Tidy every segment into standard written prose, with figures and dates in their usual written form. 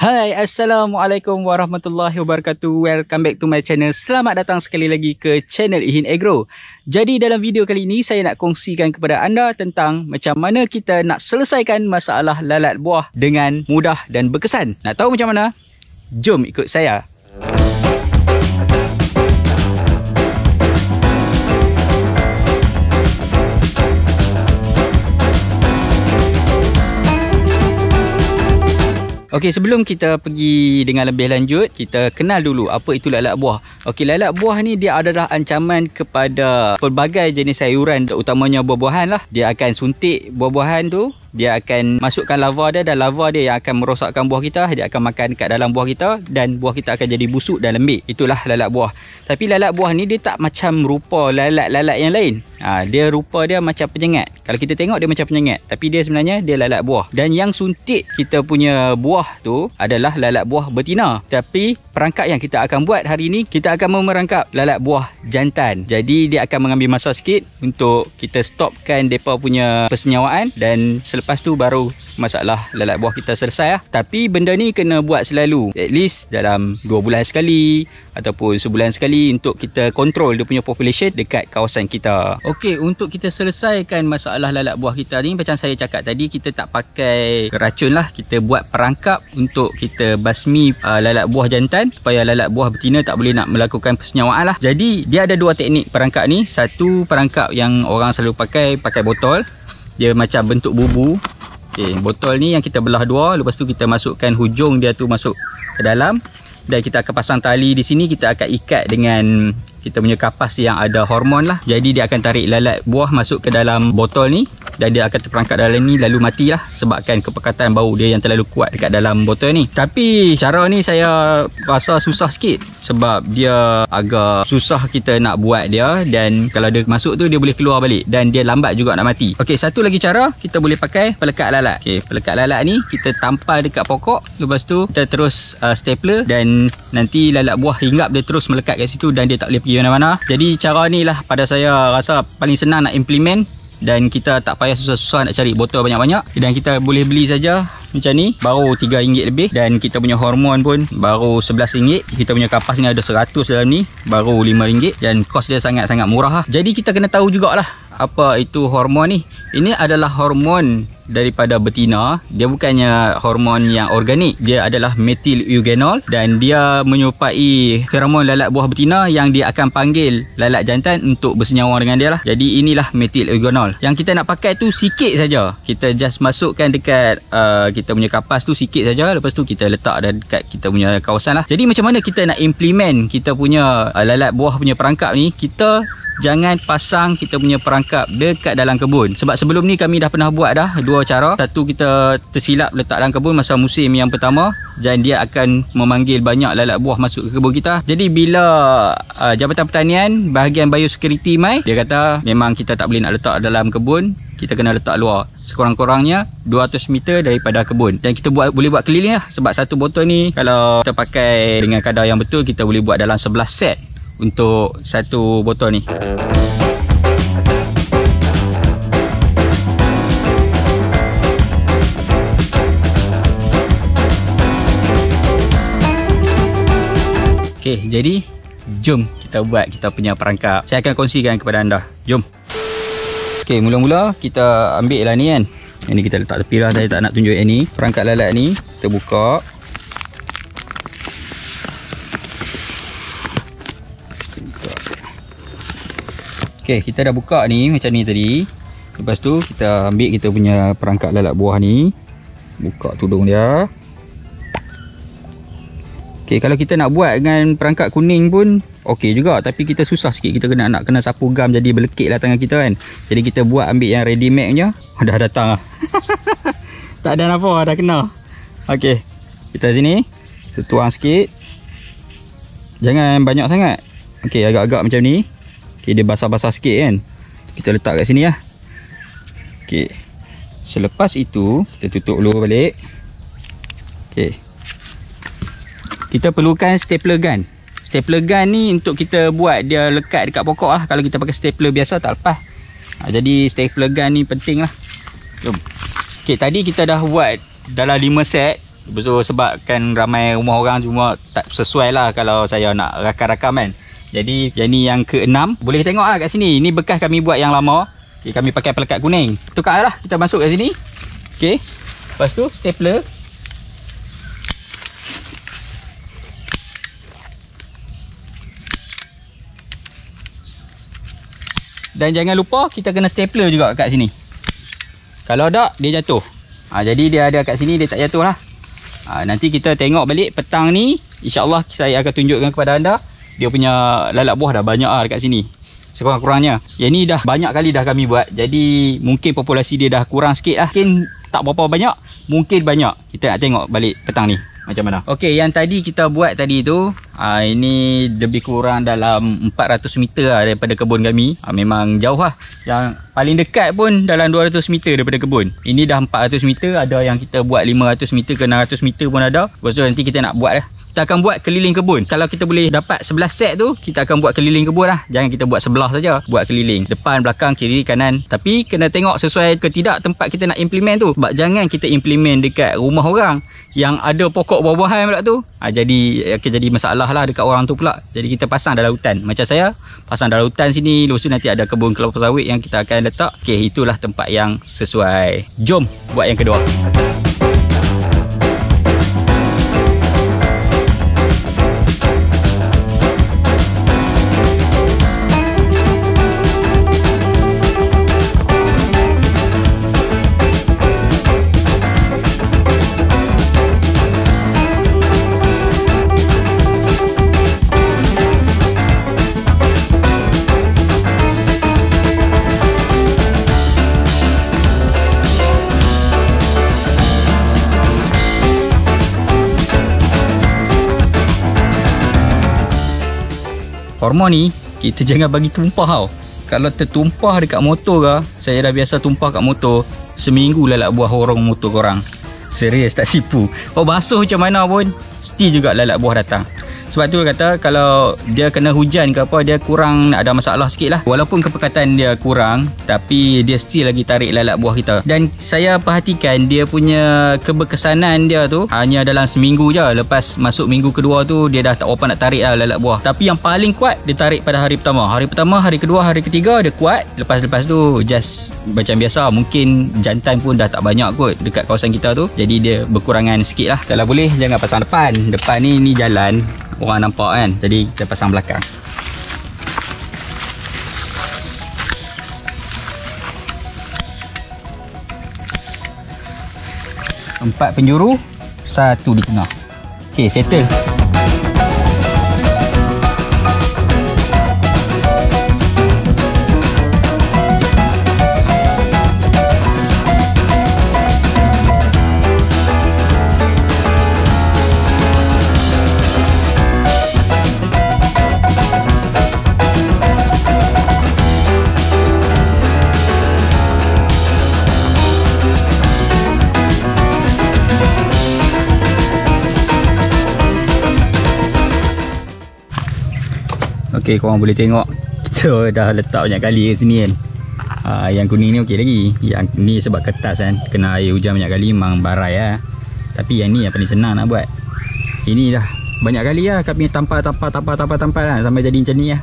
Hai, Assalamualaikum warahmatullahi wabarakatuh. Welcome back to my channel. Selamat datang sekali lagi ke channel Ihin Agro. Jadi dalam video kali ini saya nak kongsikan kepada anda tentang macam mana kita nak selesaikan masalah lalat buah dengan mudah dan berkesan. Nak tahu macam mana? Jom ikut saya. Okey, sebelum kita pergi dengan lebih lanjut, kita kenal dulu apa itu lalat buah. Okey, lalat buah ni dia adalah ancaman kepada pelbagai jenis sayuran, utamanya buah-buahan lah. Dia akan suntik buah-buahan tu, dia akan masukkan larva dia, dan larva dia yang akan merosakkan buah kita. Dia akan makan kat dalam buah kita dan buah kita akan jadi busuk dan lembik. Itulah lalat buah. Tapi lalat buah ni dia tak macam rupa lalat-lalat yang lain. Dia rupa dia macam penyengat. Kalau kita tengok dia macam penyengat, tapi dia sebenarnya dia lalat buah. Dan yang suntik kita punya buah tu adalah lalat buah betina. Tapi perangkap yang kita akan buat hari ni, kita akan memerangkap lalat buah jantan. Jadi dia akan mengambil masa sikit untuk kita stopkan depa punya persenyawaan, dan selepas tu baru masalah lalat buah kita selesai lah. Tapi benda ni kena buat selalu, at least dalam 2 bulan sekali ataupun sebulan sekali, untuk kita kontrol dia punya population dekat kawasan kita. Okey, untuk kita selesaikan masalah lalat buah kita ni, macam saya cakap tadi, kita tak pakai racun lah. Kita buat perangkap untuk kita basmi lalat buah jantan, supaya lalat buah betina tak boleh nak melakukan persenyawaan lah. Jadi dia ada 2 teknik perangkap ni. Satu perangkap yang orang selalu pakai botol. Dia macam bentuk bubu. Okey, botol ni yang kita belah 2, lepas tu kita masukkan hujung dia tu masuk ke dalam, dan kita akan pasang tali di sini. Kita akan ikat dengan kita punya kapas yang ada hormon lah. Jadi dia akan tarik lalat buah masuk ke dalam botol ni, dan dia akan terperangkap dalam ni lalu mati lah, sebabkan kepekatan bau dia yang terlalu kuat dekat dalam botol ni. Tapi cara ni saya rasa susah sikit, sebab dia agak susah kita nak buat dia, dan kalau dia masuk tu dia boleh keluar balik, dan dia lambat juga nak mati. Okey, satu lagi cara, kita boleh pakai pelekat lalat. Okey, pelekat lalat ni kita tampal dekat pokok, lepas tu kita terus stapler, dan nanti lalat buah hinggap dia terus melekat kat situ, dan dia tak boleh pergi mana-mana. Jadi cara ni lah pada saya rasa paling senang nak implement, dan kita tak payah susah-susah nak cari botol banyak-banyak, dan kita boleh beli saja macam ni, baru RM3 lebih, dan kita punya hormon pun baru RM11. Kita punya kapas ni ada 100 dalam ni, baru RM5, dan kos dia sangat-sangat murah lah. Jadi kita kena tahu jugalah apa itu hormon ni. Ini adalah hormon daripada betina. Dia bukannya hormon yang organik. Dia adalah metil eugenol, dan dia menyerupai feromon lalat buah betina yang dia akan panggil lalat jantan untuk bersenyawa dengan dia lah. Jadi inilah metil eugenol. Yang kita nak pakai tu sikit saja. Kita just masukkan dekat kita punya kapas tu sikit saja. Lepas tu kita letak dekat kita punya kawasan lah. Jadi macam mana kita nak implement kita punya lalat buah punya perangkap ni? Kita jangan pasang kita punya perangkap dekat dalam kebun. Sebab sebelum ni kami dah pernah buat dah 2 cara. Satu, kita tersilap letak dalam kebun masa musim yang pertama, dan dia akan memanggil banyak lalat buah masuk ke kebun kita. Jadi bila Jabatan Pertanian bahagian biosecurity mai, dia kata memang kita tak boleh nak letak dalam kebun, kita kena letak luar, sekurang-kurangnya 200 meter daripada kebun. Dan kita boleh buat keliling lah. Sebab satu botol ni kalau kita pakai dengan kadar yang betul, kita boleh buat dalam 11 set untuk satu botol ni. Okey, jadi jom kita buat kita punya perangkap. Saya akan kongsikan kepada anda. Jom. Okey, mula-mula kita ambil lah ni kan. Yang ni kita letak tepi lah, saya tak nak tunjuk yang ni. Perangkap lalat ni kita buka. Okey, kita dah buka ni macam ni tadi. Lepas tu kita ambil kita punya perangkap lalat buah ni, buka tudung dia. Okey, kalau kita nak buat dengan perangkap kuning pun okey juga, tapi kita susah sikit. Kita kena sapu gam, jadi berlekit lah tangan kita kan. Jadi kita buat ambil yang ready made nya. Dah datang lah. Tak ada apa, dah kena. Okey, kita sini tuang sikit, jangan banyak sangat. Okey, agak-agak macam ni. Okey, dia basah-basah sikit kan. Kita letak kat sini lah. Okey, selepas itu kita tutup dulu balik. Okey, kita perlukan stapler gun. Stapler gun ni untuk kita buat dia lekat dekat pokok lah. Kalau kita pakai stapler biasa tak lepas. Jadi stapler gun ni penting lah. Jom. Okey, tadi kita dah buat dalam 5 set. Lepas tu sebabkan ramai rumah orang cuma tak sesuai lah kalau saya nak rakam-rakam kan. Jadi yang ni yang ke-6. Boleh tengok lah kat sini. Ini bekas kami buat yang lama. Okay, kami pakai pelekat kuning. Tukar lah, kita masuk kat sini. Okay. Lepas tu stapler. Dan jangan lupa kita kena stapler juga kat sini. Kalau tak, dia jatuh. Jadi dia ada kat sini, dia tak jatuh lah. Nanti kita tengok balik petang ni. InsyaAllah saya akan tunjukkan kepada anda. Dia punya lalat buah dah banyak lah dekat sini. Sekurang-kurangnya. Yang ni dah banyak kali dah kami buat. Jadi mungkin populasi dia dah kurang sikit lah. Mungkin tak berapa banyak. Mungkin banyak. Kita nak tengok balik petang ni macam mana. Okey, yang tadi kita buat tadi tu, ini lebih kurang dalam 400 meter lah daripada kebun kami. Memang jauh lah. Yang paling dekat pun dalam 200 meter daripada kebun. Ini dah 400 meter. Ada yang kita buat 500 meter ke 600 meter pun ada. Lepas tu nanti kita nak buat lah. Kita akan buat keliling kebun. Kalau kita boleh dapat 11 set tu, kita akan buat keliling kebun lah. Jangan kita buat sebelah saja. Buat keliling. Depan, belakang, kiri, kanan. Tapi kena tengok sesuai ke tidak tempat kita nak implement tu. Sebab jangan kita implement dekat rumah orang yang ada pokok buah-buahan pula tu. Jadi akan jadi masalah lah dekat orang tu pula. Jadi kita pasang dalam hutan. Macam saya pasang dalam hutan sini. Lepas tu nanti ada kebun kelapa sawit yang kita akan letak. Okey, itulah tempat yang sesuai. Jom buat yang kedua. Hormon ni kita jangan bagi tumpah tau. Kalau tertumpah dekat motor ke, saya dah biasa tumpah kat motor, seminggu lalat buah horong motor korang. Serius, tak sipu. Basuh macam mana pun still juga lalat buah datang. Sebab tu kata kalau dia kena hujan ke apa, dia kurang ada masalah sikit lah. Walaupun kepekatan dia kurang, tapi dia still lagi tarik lalat buah kita. Dan saya perhatikan dia punya keberkesanan dia tu hanya dalam seminggu je. Lepas masuk minggu kedua tu, dia dah tak apa nak tarik lah lalat buah. Tapi yang paling kuat dia tarik pada hari pertama. Hari pertama, hari kedua, hari ketiga dia kuat. Lepas tu just macam biasa. Mungkin jantan pun dah tak banyak kot dekat kawasan kita tu. Jadi dia berkurangan sikit lah. Kalau boleh jangan pasang depan. Depan ni jalan, orang nampak kan. Jadi kita pasang belakang. Empat penjuru, satu di tengah. Okey, settle. Okey, korang boleh tengok kita dah letak banyak kali kat sini kan. Yang kuning ni okey lagi. Yang ni sebab kertas kan, kena air hujan banyak kali memang barai lah. Tapi yang ni yang paling senang nak buat. Ini dah banyak kali lah kami tampal lah sampai jadi macam ni lah.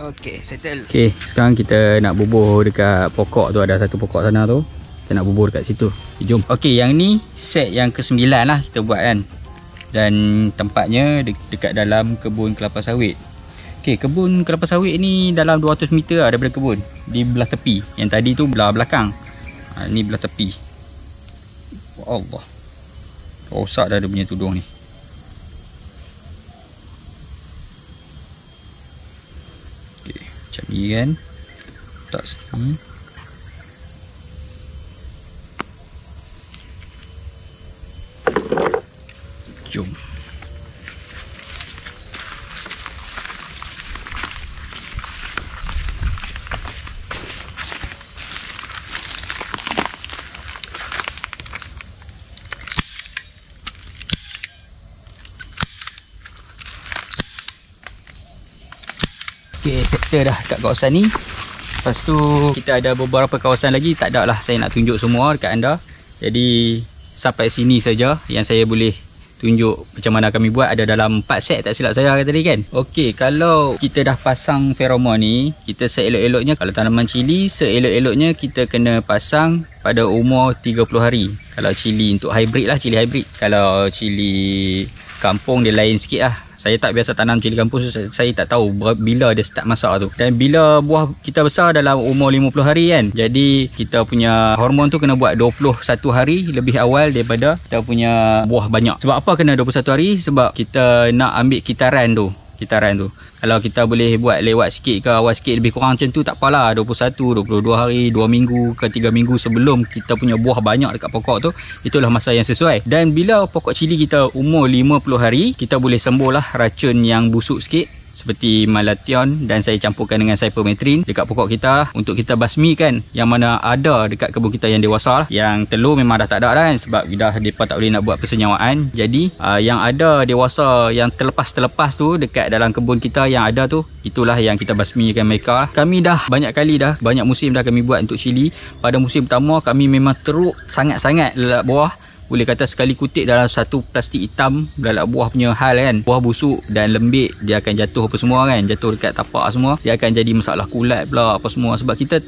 Okey, settle. Okey, sekarang kita nak bubuh dekat pokok tu. Ada satu pokok sana tu. Kita nak bubuh dekat situ. Jom. Okey, yang ni set yang ke-9 lah kita buat kan. Dan tempatnya dekat dalam kebun kelapa sawit. Okey, kebun kelapa sawit ni dalam 200 meter lah daripada kebun. Di belah tepi. Yang tadi tu belah belakang. Ni belah tepi. Allah. Rosak dah dia punya tudung ni. Macam ni kan. Tak sini. Jom. Okey, settle dah kat kawasan ni. Lepas tu kita ada beberapa kawasan lagi, tak ada lah saya nak tunjuk semua dekat anda. Jadi sampai sini saja yang saya boleh tunjuk macam mana kami buat. Ada dalam 4 set tak silap saya tadi kan. Okey, kalau kita dah pasang feromon ni, kita seelok-eloknya kalau tanaman cili, seelok-eloknya kita kena pasang pada umur 30 hari. Kalau cili untuk hybrid lah, cili hybrid. Kalau cili kampung dia lain sikit lah. Saya tak biasa tanam cili kampung, saya tak tahu bila dia start masak tu. Dan bila buah kita besar dalam umur 50 hari kan, jadi kita punya hormon tu kena buat 21 hari lebih awal daripada kita punya buah banyak. Sebab apa kena 21 hari? Sebab kita nak ambil kitaran tu. Kalau kita boleh buat lewat sikit ke awal sikit lebih kurang macam tu tak apalah. 21, 22 hari, 2 minggu ke 3 minggu sebelum kita punya buah banyak dekat pokok tu, itulah masa yang sesuai. Dan bila pokok cili kita umur 50 hari, kita boleh sembuhlah racun yang busuk sikit seperti malathion, dan saya campurkan dengan cypermethrin dekat pokok kita untuk kita basmikan yang mana ada dekat kebun kita yang dewasa lah. Yang telur memang dah tak ada kan, sebab dah mereka tak boleh nak buat persenyawaan. Jadi yang ada dewasa yang terlepas tu dekat dalam kebun kita yang ada tu, itulah yang kita basmikan mereka. Kami dah banyak kali dah, banyak musim dah kami buat untuk cili. Pada musim pertama kami memang teruk sangat-sangat lalak buah. Boleh kata sekali kutip dalam satu plastik hitam lalak buah punya hal kan. Buah busuk dan lembik, dia akan jatuh apa semua kan, jatuh dekat tapak semua. Dia akan jadi masalah kulat pula apa semua. Sebab kita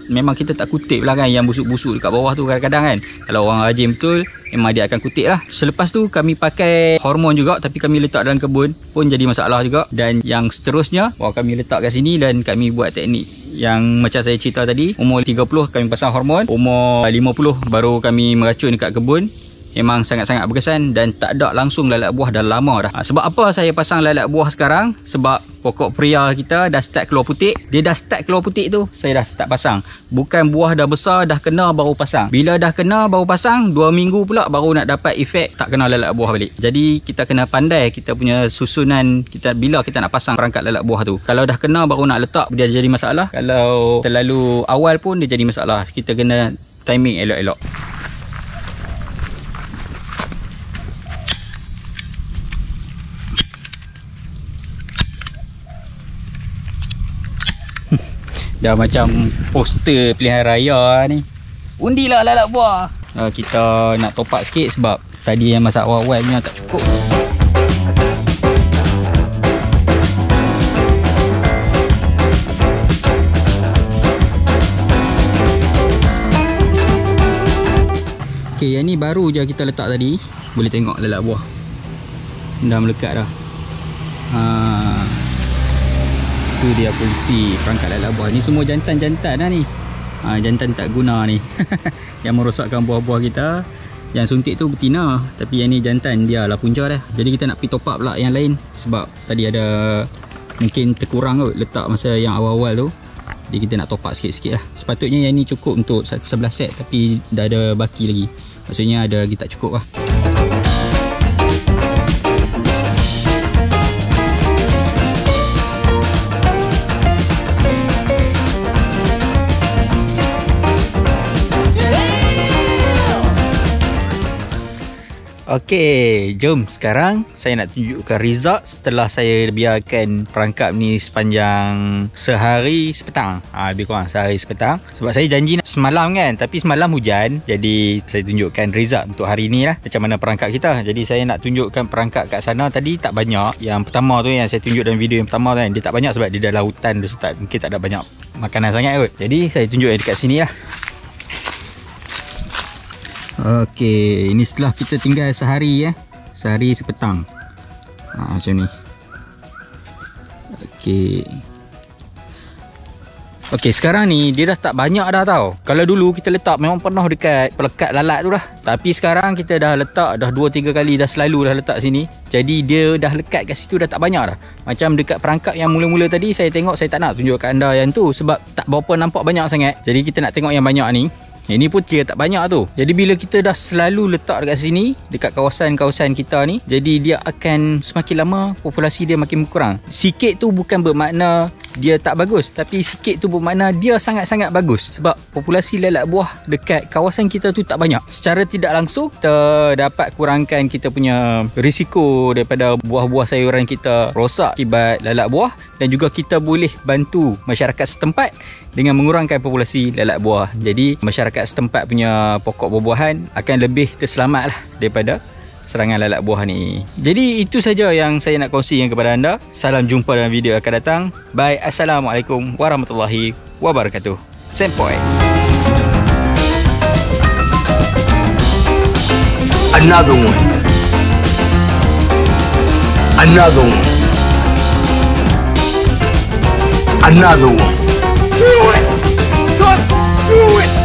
tak kutip lah kan yang busuk-busuk dekat bawah tu kadang-kadang kan. Kalau orang rajin betul, memang dia akan kutip lah. Selepas tu kami pakai hormon juga, tapi kami letak dalam kebun pun jadi masalah juga. Dan yang seterusnya kami letak kat sini dan kami buat teknik yang macam saya cerita tadi. Umur 30 kami pasang hormon, umur 50 baru kami meracun dekat kebun. Memang sangat-sangat berkesan dan tak ada langsung lalak buah dah lama dah. Sebab apa saya pasang lalak buah sekarang? Sebab pokok pria kita dah start keluar putik. Dia dah start keluar putik tu, saya dah start pasang. Bukan buah dah besar dah kena baru pasang. Bila dah kena baru pasang, 2 minggu pula baru nak dapat efek tak kena lalak buah balik. Jadi kita kena pandai kita punya susunan kita bila kita nak pasang perangkat lalak buah tu. Kalau dah kena baru nak letak, dia jadi masalah. Kalau terlalu awal pun dia jadi masalah. Kita kena timing elok-elok. Dah macam poster pilihan raya ni. Undilah lalak buah. Kita nak top up sikit sebab tadi yang masak awal-awal punya tak cukup. Okey, yang ni baru je kita letak tadi. Boleh tengok lalak buah dah melekat dah. Itu dia fungsi perangkat lalak buah. Ni semua jantan-jantan dah ni. Jantan tak guna ni. Yang merosakkan buah-buah kita. Yang suntik tu betina, tapi yang ni jantan, dia lah punca dah. Jadi kita nak pergi top up pula yang lain. Sebab tadi ada mungkin terkurang kot letak masa yang awal-awal tu. Jadi kita nak top up sikit-sikit lah. Sepatutnya yang ni cukup untuk 11 set, tapi dah ada baki lagi. Maksudnya ada lagi tak cukup lah. Okey, jom sekarang saya nak tunjukkan result setelah saya biarkan perangkap ni sepanjang sehari sepetang. Lebih kurang sehari sepetang. Sebab saya janji semalam kan, tapi semalam hujan. Jadi saya tunjukkan result untuk hari ni lah, macam mana perangkap kita. Jadi saya nak tunjukkan perangkap kat sana tadi tak banyak. Yang pertama tu yang saya tunjuk dalam video yang pertama tu kan, dia tak banyak sebab dia dalam hutan tu, mungkin tak ada banyak makanan sangat kot. Jadi saya tunjuk dekat sini lah. Okey, ini setelah kita tinggal sehari sehari sepetang. Macam ni. Okey, sekarang ni dia dah tak banyak dah tau. Kalau dulu kita letak memang penuh dekat pelekat lalat tu dah. Tapi sekarang kita dah letak dah 2-3 kali dah selalu dah letak sini. Jadi dia dah lekat kat situ dah tak banyak dah. Macam dekat perangkap yang mula-mula tadi saya tengok, saya tak nak tunjuk kat anda yang tu sebab tak berapa nampak banyak sangat. Jadi kita nak tengok yang banyak ni. Ini pun kira tak banyak tu. Jadi bila kita dah selalu letak dekat sini, dekat kawasan-kawasan kita ni, jadi dia akan semakin lama populasi dia makin berkurang. Sikit tu bukan bermakna dia tak bagus, tapi sikit tu bermakna dia sangat-sangat bagus. Sebab populasi lalat buah dekat kawasan kita tu tak banyak. Secara tidak langsung kita dapat kurangkan kita punya risiko daripada buah-buah sayuran kita rosak akibat lalat buah, dan juga kita boleh bantu masyarakat setempat dengan mengurangkan populasi lalat buah. Jadi masyarakat setempat punya pokok buah-buahan akan lebih terselamat lah daripada serangan lalat buah ni. Jadi itu saja yang saya nak kongsikan kepada anda. Salam jumpa dalam video akan datang. Bye. Assalamualaikum warahmatullahi wabarakatuh. Sempoi. Another one. Another one. Another one. Do it. Just do it.